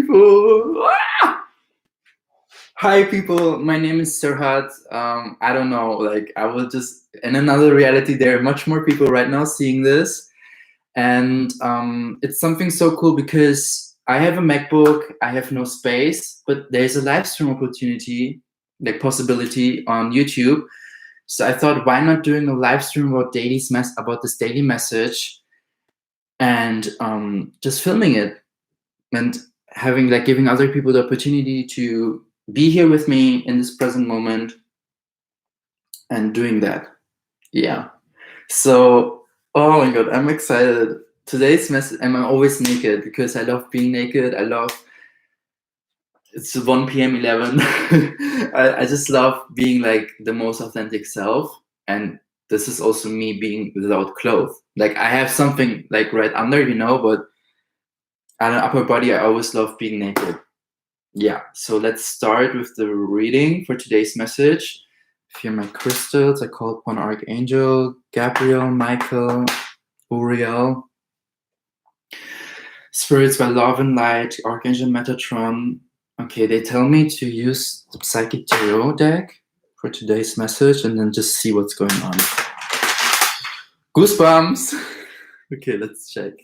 people. Hi, people. My name is Serhat. I don't know. Like, I will just in another reality. There are much more people right now seeing this, and it's something so cool because I have a MacBook. I have no space, but there's a live stream opportunity, like possibility on YouTube. So I thought, why not doing a live stream about this daily message, and just filming it and having giving other people the opportunity to be here with me in this present moment and doing that. Yeah. So, oh my god, I'm excited. Today's message, and I'm always naked because I love being naked. It's 1 p.m. 11. I just love being like the most authentic self. And this is also me being without clothes. Like I have something like right under, but on an upper body, I always love being naked. Yeah, so let's start with the reading for today's message. Here are my crystals. I call upon Archangel Gabriel, Michael, Uriel. Spirits by love and light, Archangel Metatron. Okay, they tell me to use the Psychic Tarot deck for today's message and then just see what's going on. Goosebumps! Okay, let's check.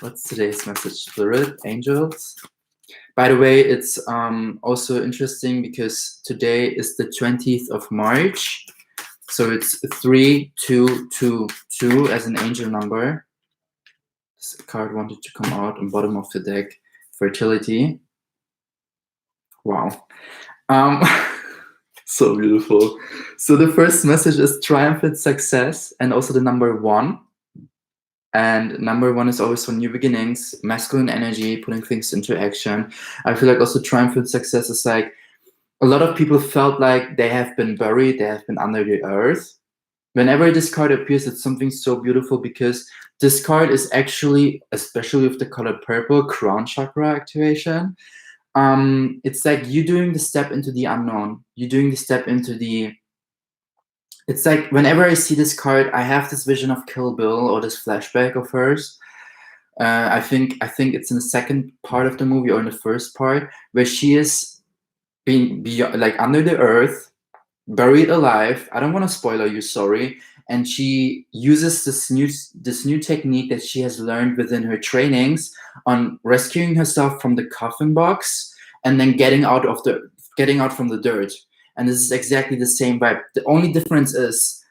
What's today's message? Spirit, angels. By the way, it's also interesting because today is the 20th of March. So it's 3222 as an angel number. This card wanted to come out on bottom of the deck. Fertility. Wow. So beautiful. So the first message is triumphant success and also the number 1. And number 1 is always for new beginnings, masculine energy, putting things into action. I feel like also triumphant success is like a lot of people felt like they have been buried, they have been under the earth. Whenever this card appears, it's something so beautiful because this card is actually, especially with the color purple, crown chakra activation. It's like you doing the step into the unknown. You're doing the step into the... It's like whenever I see this card, I have this vision of Kill Bill or this flashback of hers. I think it's in the second part of the movie or in the first part where she is being like under the earth, buried alive. I don't want to spoiler you, sorry. And she uses this new technique that she has learned within her trainings on rescuing herself from the coffin box and then getting out from the dirt. And this is exactly the same vibe. The only difference is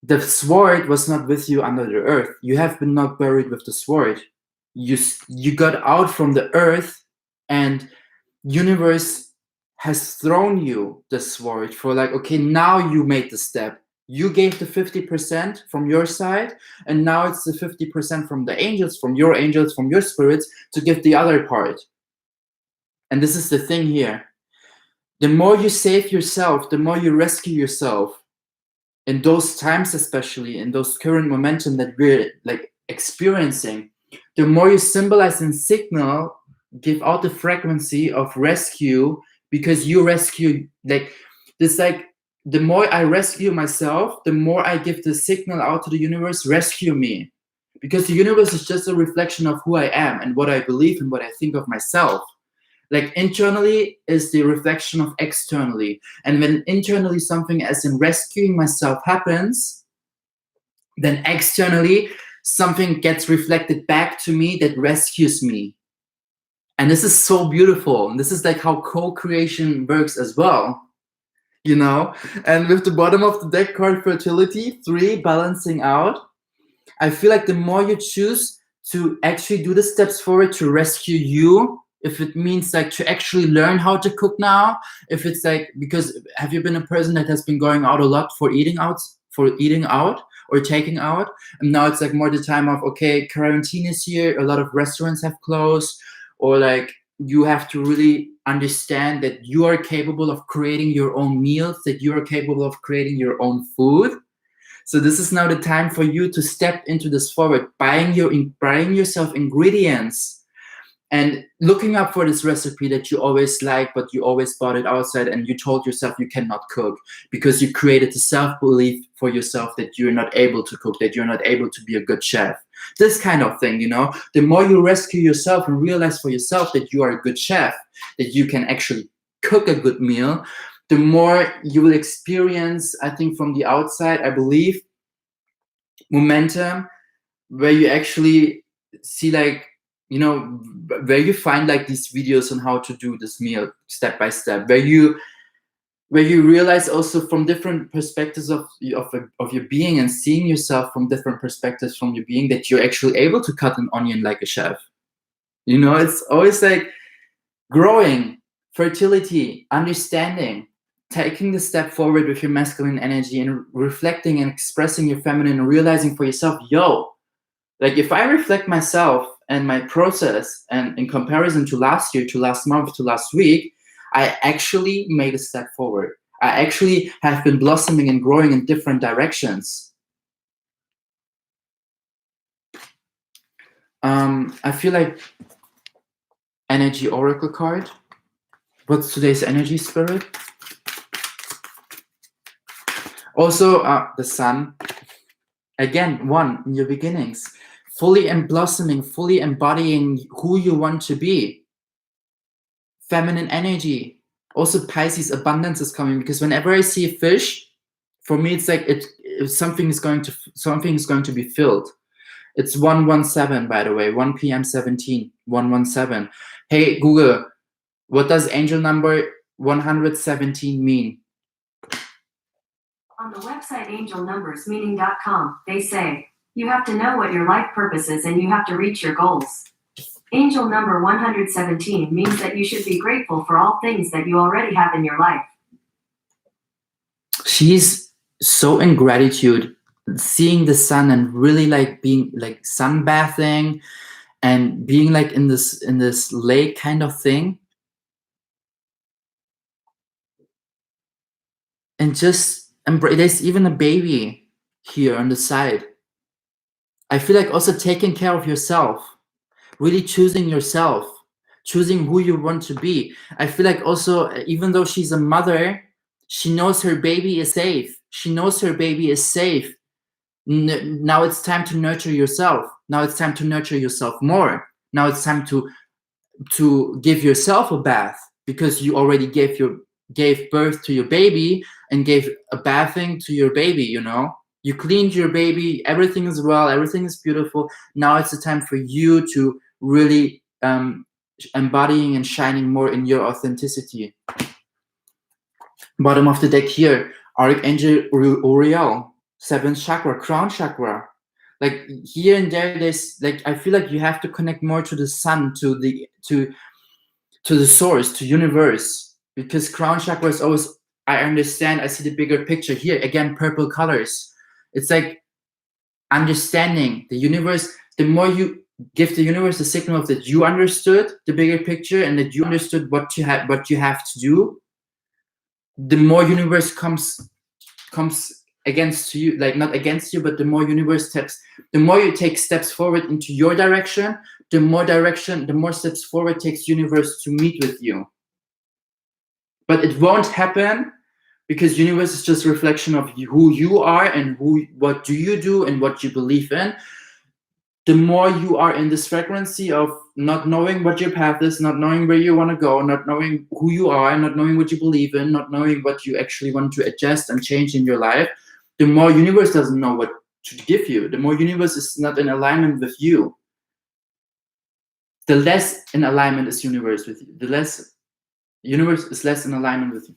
the sword was not with you under the earth. You have been not buried with the sword. You got out from the earth, and universe has thrown you the sword for like, okay, now you made the step. You gave the 50% from your side, and now it's the 50% from the angels, from your spirits, to give the other part. And this is the thing here. The more you save yourself, the more you rescue yourself. In those times, especially in those current momentum that we're like experiencing, the more you symbolize and signal, give out the frequency of rescue, because you rescue the more I rescue myself, the more I give the signal out to the universe, rescue me. Because the universe is just a reflection of who I am and what I believe and what I think of myself. Like internally is the reflection of externally. And when internally something as in rescuing myself happens, then externally something gets reflected back to me that rescues me. And this is so beautiful. And this is like how co-creation works as well. And with the bottom of the deck card, fertility, 3, balancing out. I feel like the more you choose to actually do the steps forward to rescue you, if it means like to actually learn how to cook now, if it's like, because have you been a person that has been going out a lot for eating out or taking out? And now it's like more the time of, okay, quarantine is here, a lot of restaurants have closed, or like you have to really understand that you are capable of creating your own meals, that you are capable of creating your own food. So this is now the time for you to step into this forward, buying yourself ingredients and looking up for this recipe that you always liked, but you always bought it outside, and you told yourself you cannot cook because you created the self-belief for yourself that you're not able to cook, that you're not able to be a good chef. This kind of thing, you know? The more you rescue yourself and realize for yourself that you are a good chef, that you can actually cook a good meal, the more you will experience, I think from the outside, I believe, momentum, where you actually see like, you know, where you find like these videos on how to do this meal step by step, where you realize also from different perspectives of your being, and seeing yourself from different perspectives from your being, that you're actually able to cut an onion like a chef. You know, it's always like growing, fertility, understanding, taking the step forward with your masculine energy, and reflecting and expressing your feminine, and realizing for yourself, yo, like if I reflect myself and my process, and in comparison to last year, to last month, to last week, I actually made a step forward. I actually have been blossoming and growing in different directions. I feel like energy oracle card. What's today's energy spirit? Also, the sun. Again, one, in your beginnings. Fully and blossoming, fully embodying who you want to be. Feminine energy. Also, Pisces, abundance is coming, because whenever I see a fish, for me it's like something is going to be filled. It's 117, by the way, 1 p.m. 17, 117. Hey Google, what does angel number 117 mean? On the website angelnumbersmeaning.com, they say, you have to know what your life purpose is and you have to reach your goals. Angel number 117 means that you should be grateful for all things that you already have in your life. She's so in gratitude, seeing the sun and really like being like sunbathing and being like in this lake kind of thing. And just embrace. There's even a baby here on the side. I feel like also taking care of yourself, really choosing yourself, choosing who you want to be. I feel like also, even though she's a mother, she knows her baby is safe. She knows her baby is safe. Now it's time to nurture yourself. Now it's time to nurture yourself more. Now it's time to give yourself a bath, because you already gave birth to your baby and gave a bathing to your baby, you know? You cleaned your baby, everything is well, everything is beautiful. Now it's the time for you to really embodying and shining more in your authenticity. Bottom of the deck here, Archangel Uriel, 7th chakra, crown chakra. Like here and there's like, I feel like you have to connect more to the sun, to the source, to universe, because crown chakra is always, I understand, I see the bigger picture here. Again, purple colors. It's like understanding the universe. The more you give the universe the signal of that you understood the bigger picture and that you understood what you have to do, the more universe comes against you, like not against you, but the more universe steps, the more you take steps forward into your direction, the more steps forward takes universe to meet with you. But it won't happen, because universe is just a reflection of who you are and what do you do and what you believe in. The more you are in this frequency of not knowing what your path is, not knowing where you want to go, not knowing who you are, not knowing what you believe in, not knowing what you actually want to adjust and change in your life, the more universe doesn't know what to give you. The more universe is not in alignment with you, the less in alignment is universe with you. The less universe is less in alignment with you.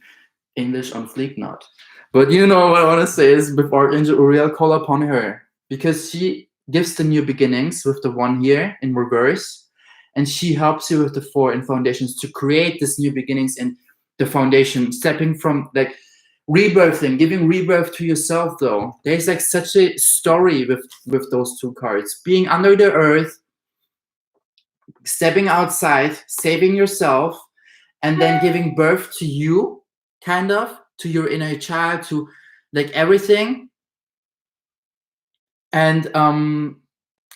English on fleek, not. But you know what I want to say is, before Angel Uriel, call upon her, because she gives the new beginnings with the 1 here in reverse, and she helps you with the 4 in foundations to create this new beginnings in the foundation, stepping from like rebirthing, giving rebirth to yourself. Though there's like such a story with those 2 cards, being under the earth, stepping outside, saving yourself, and then giving birth to you, kind of, to your inner child, to like everything, and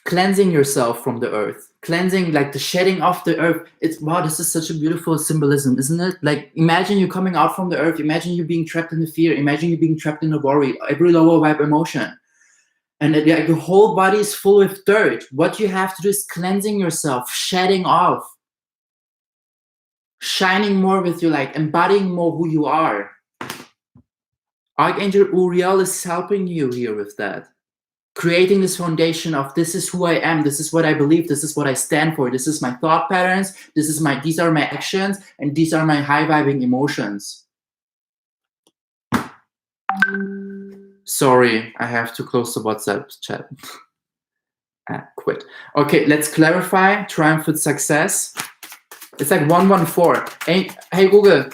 cleansing yourself from the earth, cleansing, like the shedding off the earth. It's wow, this is such a beautiful symbolism, isn't it? Like imagine you coming out from the earth, imagine you being trapped in the fear, imagine you being trapped in the worry, every lower vibe emotion. And like your whole body is full with dirt. What you have to do is cleansing yourself, shedding off, shining more with your light, embodying more who you are. Archangel Uriel is helping you here with that. Creating this foundation of this is who I am, this is what I believe, this is what I stand for, this is my thought patterns, these are my actions, and these are my high vibing emotions. Sorry, I have to close the WhatsApp chat. Quit. Okay, let's clarify triumphant success. It's like 114. Hey Google,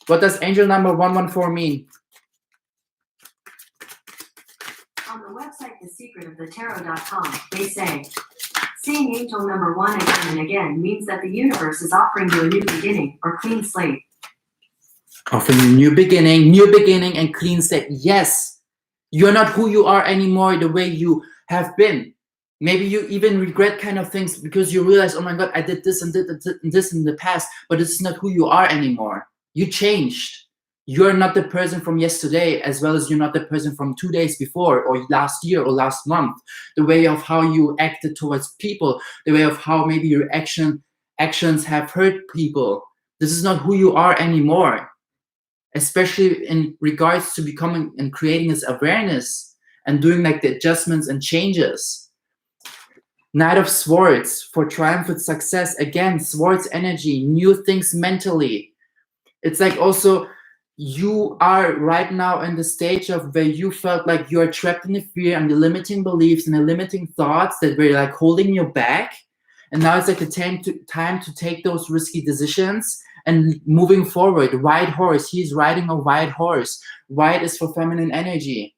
what does angel number 114 mean? On the website thesecretofthetarot.com, they say, seeing angel number 1 again and again means that the universe is offering you a new beginning or clean slate. Offering a new beginning and clean slate. Yes, you're not who you are anymore the way you have been. Maybe you even regret kind of things because you realize, oh my God, I did this and this in the past, but this is not who you are anymore. You changed. You're not the person from yesterday, as well as you're not the person from 2 days before, or last year, or last month. The way of how you acted towards people, the way of how maybe your actions have hurt people. This is not who you are anymore, especially in regards to becoming and creating this awareness and doing like the adjustments and changes. Knight of Swords for triumphant success. Again, swords energy, new things mentally. It's like also, you are right now in the stage of where you felt like you're trapped in the fear and the limiting beliefs and the limiting thoughts that were like holding you back. And now it's like the time to take those risky decisions and moving forward. White horse, he's riding a white horse. White is for feminine energy.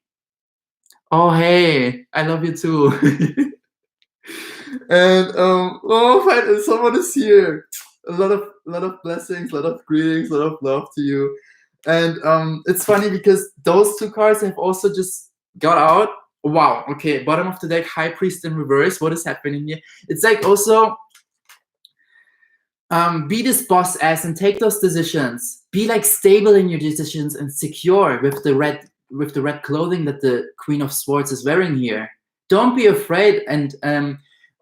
Oh, hey, I love you too. And oh, someone is here. A lot of blessings, a lot of greetings, a lot of love to you. And it's funny because those two cards have also just got out. Wow, okay, bottom of the deck, High Priest in reverse. What is happening here? It's like also be this boss ass and take those decisions. Be like stable in your decisions and secure with the red clothing that the Queen of Swords is wearing here. Don't be afraid. And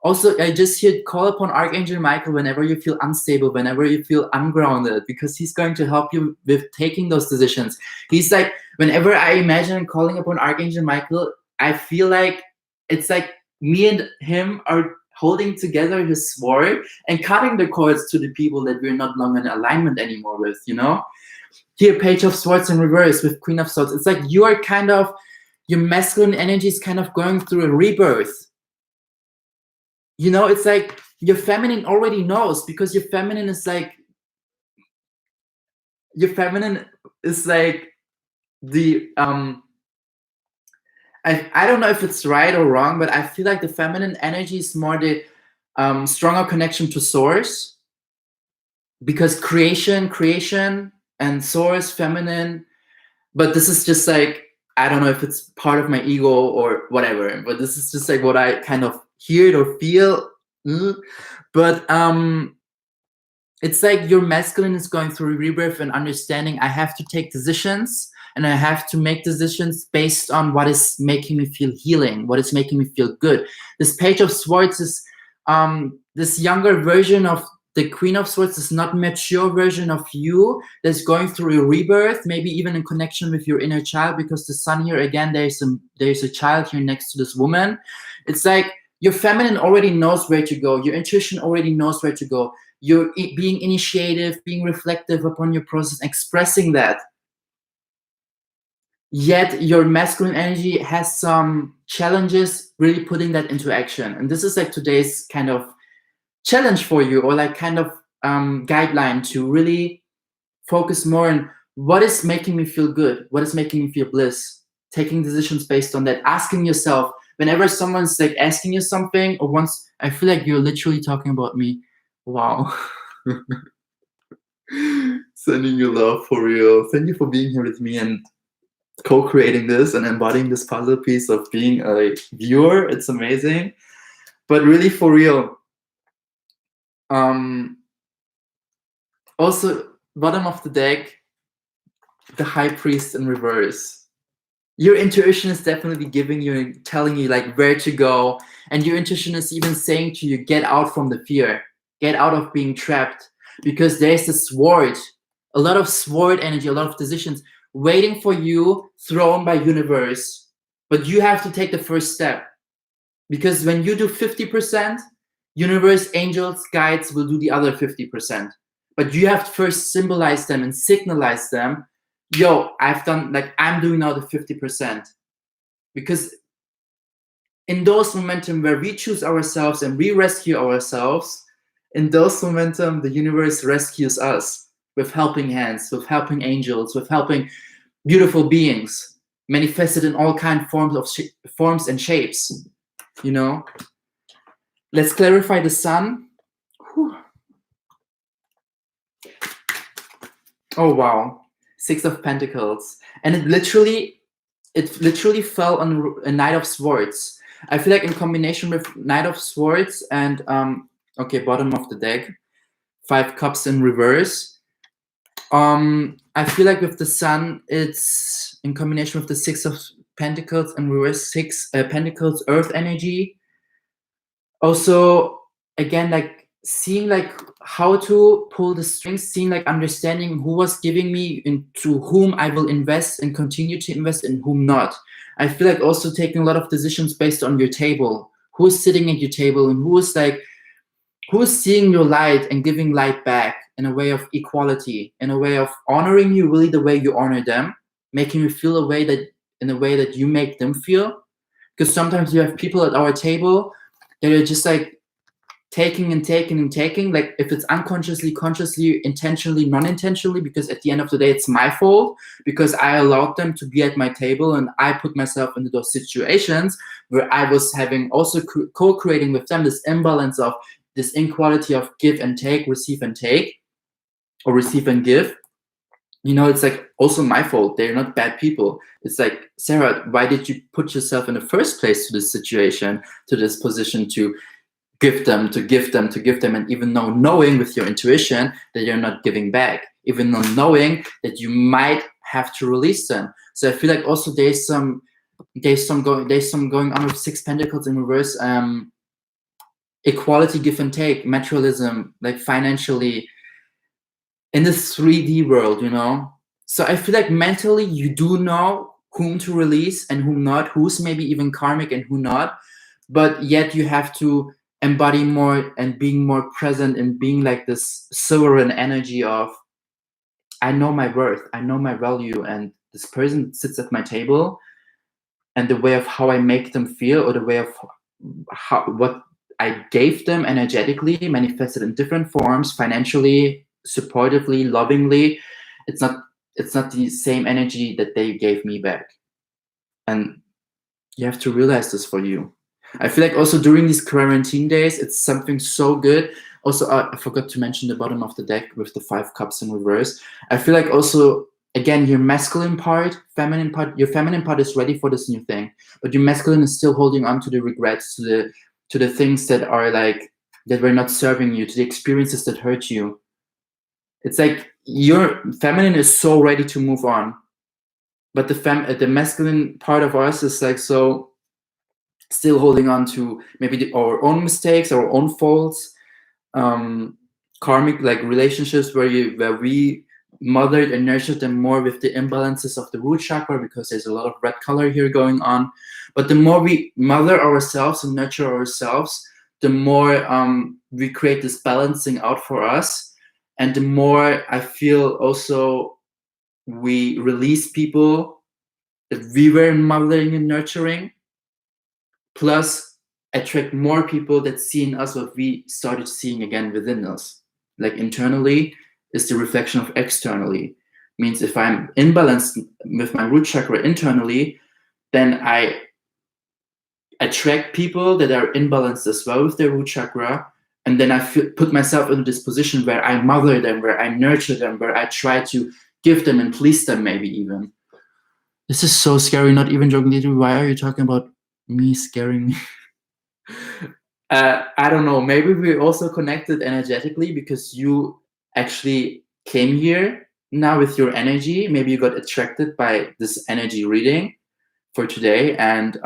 also, I just here call upon Archangel Michael whenever you feel unstable, whenever you feel ungrounded, because he's going to help you with taking those decisions. He's like, whenever I imagine calling upon Archangel Michael, I feel like it's like me and him are holding together his sword and cutting the cords to the people that we're not longer in alignment anymore with, you know? Here, Page of Swords in reverse with Queen of Swords. It's like you are kind of, your masculine energy is kind of going through a rebirth. You know, it's like your feminine already knows, because your feminine is like the I don't know if it's right or wrong, but I feel like the feminine energy is more the stronger connection to source, because creation and source, feminine. But this is just like, I don't know if it's part of my ego or whatever, but this is just like what I kind of hear or feel. But it's like your masculine is going through a rebirth and understanding I have to take decisions, and I have to make decisions based on what is making me feel healing, what is making me feel good. This Page of Swords is this younger version of the Queen of Swords, is not mature version of you that's going through a rebirth, maybe even in connection with your inner child, because the sun here, again, there's a child here next to this woman. It's like your feminine already knows where to go. Your intuition already knows where to go. You're being initiative, being reflective upon your process, expressing that. Yet your masculine energy has some challenges really putting that into action. And this is like today's kind of challenge for you, or like kind of guideline to really focus more on what is making me feel good, what is making me feel bliss, taking decisions based on that, asking yourself whenever someone's like asking you something, or once, I feel like you're literally talking about me. Wow. Sending you love, for real. Thank you for being here with me and co-creating this and embodying this puzzle piece of being a viewer. It's amazing. But really, for real, Also, bottom of the deck, the High Priest in reverse. Your intuition is definitely giving you and telling you like where to go, and your intuition is even saying to you, get out from the fear, get out of being trapped, because there's a sword, a lot of sword energy, a lot of decisions waiting for you, thrown by universe. But you have to take the first step, because when you do 50%, universe, angels, guides will do the other 50%. But you have to first symbolize them and signalize them, yo, I'm doing now the 50%. Because in those momentum where we choose ourselves and we rescue ourselves, in those momentum, the universe rescues us with helping hands, with helping angels, with helping beautiful beings, manifested in all kind forms and shapes. You know, let's clarify the sun. Whew. Oh wow, Six of Pentacles, and it literally fell on a Knight of Swords. I feel like in combination with Knight of Swords and okay, bottom of the deck, Five Cups in reverse. I feel like with the sun, it's in combination with the Six of Pentacles and reverse, Six Pentacles, Earth energy. Also, again, like seeing like how to pull the strings, seeing like understanding who was giving me, into whom I will invest and continue to invest and whom not. I feel like also taking a lot of decisions based on your table, who's sitting at your table and who's seeing your light and giving light back in a way of equality, in a way of honoring you really the way you honor them, making you feel in a way that you make them feel. Because sometimes you have people at our table that are just like taking and taking and taking, like if it's unconsciously, consciously, intentionally, non-intentionally, because at the end of the day it's my fault, because I allowed them to be at my table and I put myself into those situations where I was having also co-creating with them this imbalance of this inequality of give and take, receive and take, or receive and give. You know, it's like also my fault. They're not bad people. It's like, Sarah, why did you put yourself in the first place to this situation, to this position, to give them, and even though knowing with your intuition that you're not giving back, even though knowing that you might have to release them. So I feel like also there's some going on with Six Pentacles in reverse, equality, give and take, materialism, like financially, in this 3D world, you know. So I feel like mentally you do know whom to release and whom not, who's maybe even karmic and who not, but yet you have to embody more and being more present and being like this sovereign energy of, I know my worth, I know my value, and this person sits at my table, and the way of how I make them feel, or the way of what I gave them energetically, manifested in different forms, financially, supportively, lovingly, it's not the same energy that they gave me back. And you have to realize this for you. I feel like also during these quarantine days, it's something so good. Also, I forgot to mention the bottom of the deck with the Five Cups in reverse. I feel like also, again, your masculine part, feminine part, your feminine part is ready for this new thing, but your masculine is still holding on to the regrets, to the things that are like, that were not serving you, to the experiences that hurt you. It's like your feminine is so ready to move on, but the masculine part of us is like so still holding on to maybe our own mistakes, our own faults, karmic like relationships where we mothered and nurtured them more with the imbalances of the root chakra, because there's a lot of red color here going on. But the more we mother ourselves and nurture ourselves, the more we create this balancing out for us, and the more I feel also we release people that we were mothering and nurturing, plus attract more people that see in us what we started seeing again within us. Like internally is the reflection of externally. Means if I'm imbalanced with my root chakra internally, then I attract people that are imbalanced as well with their root chakra. And then I put myself in this position where I mother them, where I nurture them, where I try to give them and please them, maybe even. This is so scary, not even joking. Why are you talking about me scaring me? I don't know. Maybe we're also connected energetically because you actually came here now with your energy. Maybe you got attracted by this energy reading for today, and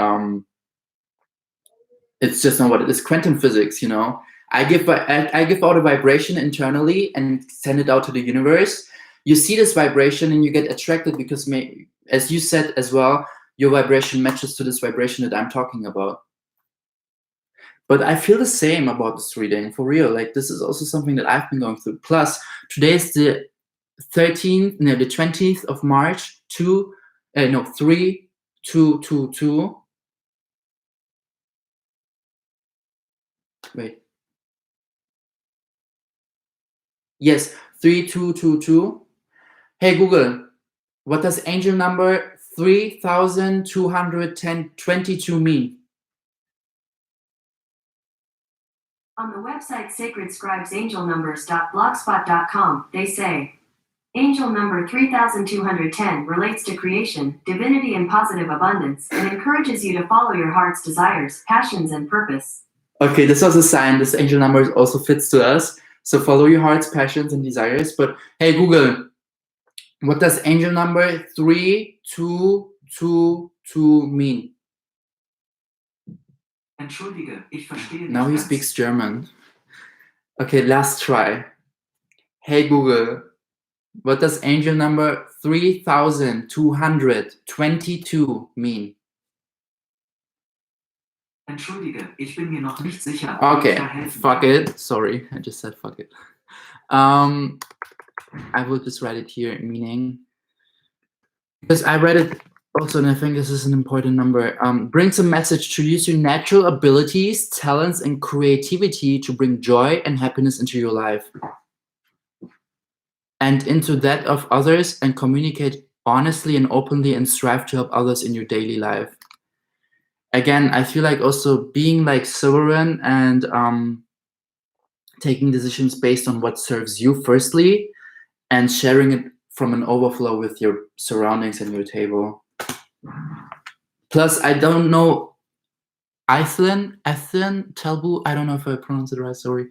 it's just not what it is. Quantum physics, you know. I give out a vibration internally and send it out to the universe. You see this vibration and you get attracted because, as you said as well, your vibration matches to this vibration that I'm talking about. But I feel the same about this reading, for real. Like, this is also something that I've been going through. Plus, today is the 20th of March, 3222. Wait. Yes, 3222. Hey, Google, what does angel number 3222 mean? On the website sacredscribesangelnumbers.blogspot.com, they say, angel number 3210 relates to creation, divinity, and positive abundance, and encourages you to follow your heart's desires, passions, and purpose. Okay, this was a sign. This angel number also fits to us. So follow your heart's passions and desires. But hey, Google, what does angel number 3222 mean? Entschuldige, ich verstehe Now dich he ganz. speaks German. Okay, last try. Hey, Google, what does angel number 3222 mean? Entschuldige, ich bin mir noch nicht sicher. Okay, ob ich da helfen fuck kann. it. Sorry, I just said fuck it. I will just write it here, meaning, because I read it also, and I think this is an important number. Brings a message to use your natural abilities, talents, and creativity to bring joy and happiness into your life and into that of others, and communicate honestly and openly and strive to help others in your daily life. Again, I feel like also being like sovereign and taking decisions based on what serves you firstly, and sharing it from an overflow with your surroundings and your table. Plus, I don't know, Ethan Telbu, I don't know if I pronounced it right, sorry.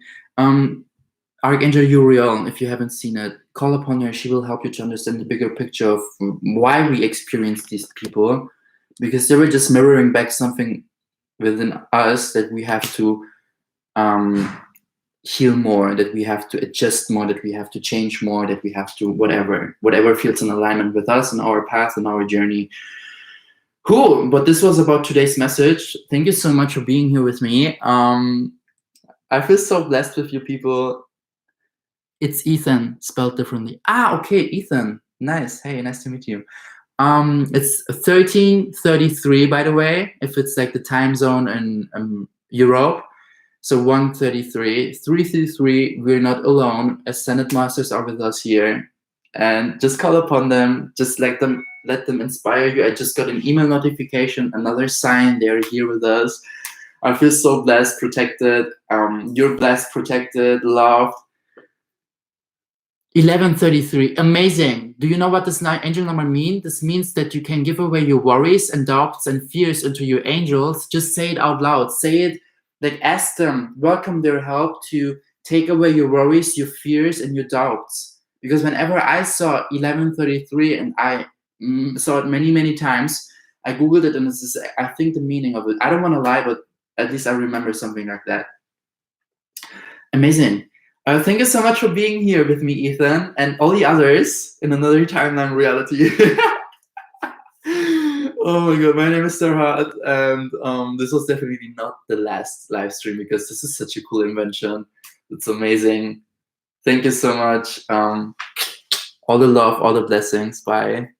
Archangel Uriel, if you haven't seen it, call upon her. She will help you to understand the bigger picture of why we experience these people, because they were just mirroring back something within us that we have to heal more, that we have to adjust more, that we have to change more, that we have to whatever feels in alignment with us and our path and our journey. Cool, but this was about today's message. Thank you so much for being here with me. I feel so blessed with you people. It's Ethan, spelled differently. Okay, Ethan. Nice. Hey, nice to meet you. It's 13:33, by the way, if it's like the time zone in Europe. So 1:33, 333, we're not alone. Ascended Masters are with us here. And just call upon them. Just let them inspire you. I just got an email notification, another sign they're here with us. I feel so blessed, protected. You're blessed, protected, loved. 11:33, amazing. Do you know what this angel number means? This means that you can give away your worries and doubts and fears into your angels. Just say it out loud. Say it, like, ask them, welcome their help to take away your worries, your fears, and your doubts. Because whenever I saw 11:33, and I saw it many, many times, I Googled it, and this is, I think, the meaning of it. I don't want to lie, but at least I remember something like that. Amazing. Thank you so much for being here with me, Ethan, and all the others in another timeline reality. Oh my god, my name is Sarhat, and this was definitely not the last live stream, because this is such a cool invention. It's amazing. Thank you so much. All the love, all the blessings. Bye.